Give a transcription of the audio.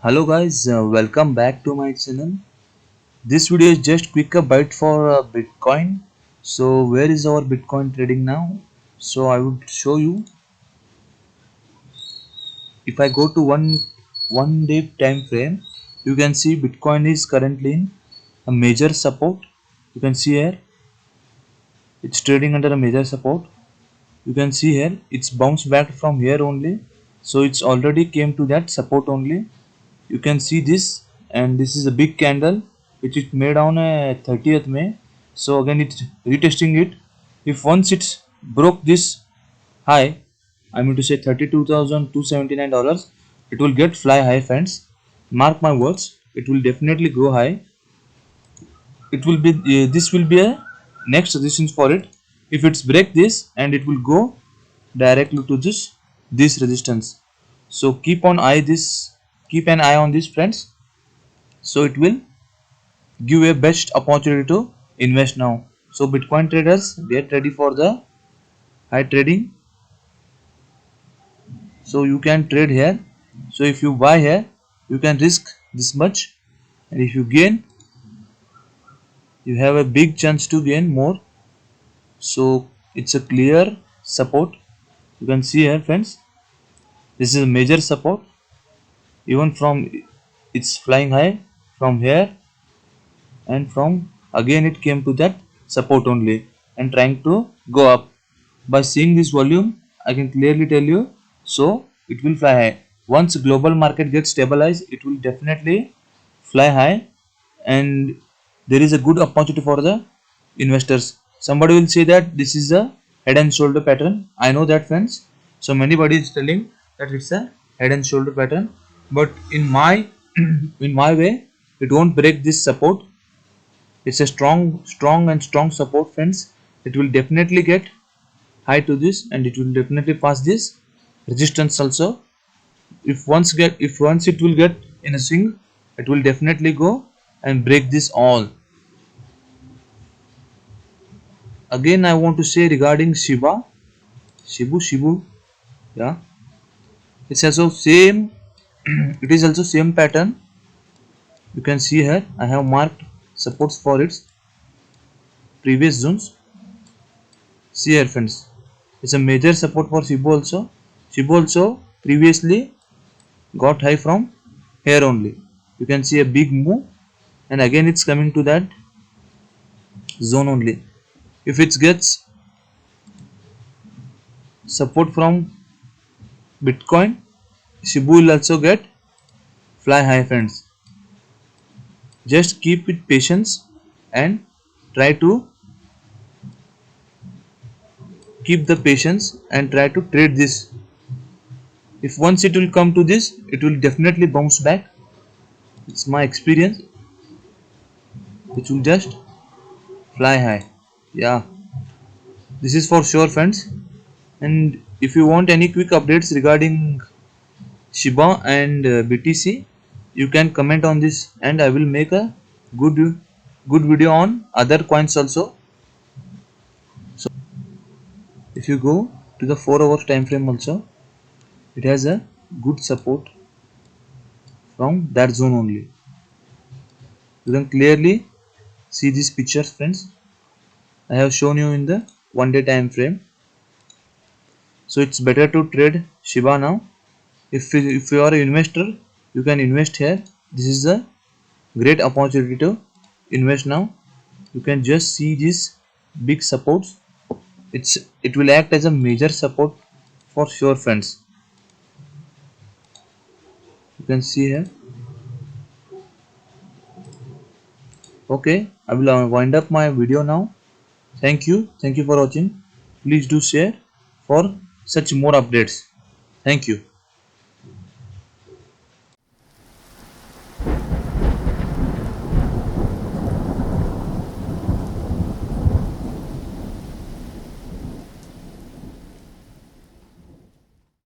Hello guys, welcome back to my channel. This video is just quick bite for Bitcoin. So where is our Bitcoin trading now? So I would show you. If I go to one day time frame, you can see Bitcoin is currently in a major support. You can see here it's trading under a major support. You can see here it's bounced back from here only. So it's already came to that support only. You can see this, and this is a big candle which it made on 30th May. So again it's retesting it. If once it's broke this high, I mean to say $32,279, it will get fly high, friends. Mark my words, it will definitely go high. It will be this will be a next resistance for it. If it's break this, and it will go directly to this resistance. So keep an eye on this, friends. So it will give a best opportunity to invest now. So Bitcoin traders, get ready for the high trading. So you can trade here. So if you buy here, you can risk this much, and if you gain, you have a big chance to gain more. So it's a clear support. You can see here, friends, this is a major support. Even from it's flying high from here, and from again it came to that support only and trying to go up. By seeing this volume, I can clearly tell you, so it will fly high. Once global market gets stabilized, it will definitely fly high, and there is a good opportunity for the investors. Somebody will say that this is a head and shoulder pattern. I know that, friends. So many body is telling that it's a head and shoulder pattern, but in my in my way, it won't break this support. It's a strong support, friends. It will definitely get high to this, and it will definitely pass this resistance also. If once it will get in a swing, it will definitely go and break this all. Again, I want to say regarding Shibu, yeah, it's also same. It is also same pattern. You can see here I have marked supports for its previous zones. See here, friends, it's a major support for Shibu also. Shibu also previously got high from here only. You can see a big move, and again it's coming to that zone only. If it gets support from Bitcoin, Shibu will also get fly high, friends. Just keep it patience and try to keep the patience and try to trade this. If once it will come to this, it will definitely bounce back. It's my experience. It will just fly high. Yeah, this is for sure, friends. And if you want any quick updates regarding Shiba and BTC, you can comment on this, and I will make a good video on other coins also. So if you go to the 4 hours time frame also, it has a good support from that zone only. You can clearly see these pictures, friends. I have shown you in the 1 day time frame. So it's better to trade Shiba now. If you are an investor, you can invest here. This is a great opportunity to invest now. You can just see these big supports. It will act as a major support for sure, friends. You can see here. Okay, I will wind up my video now. Thank you for watching. Please do share for such more updates. Thank you.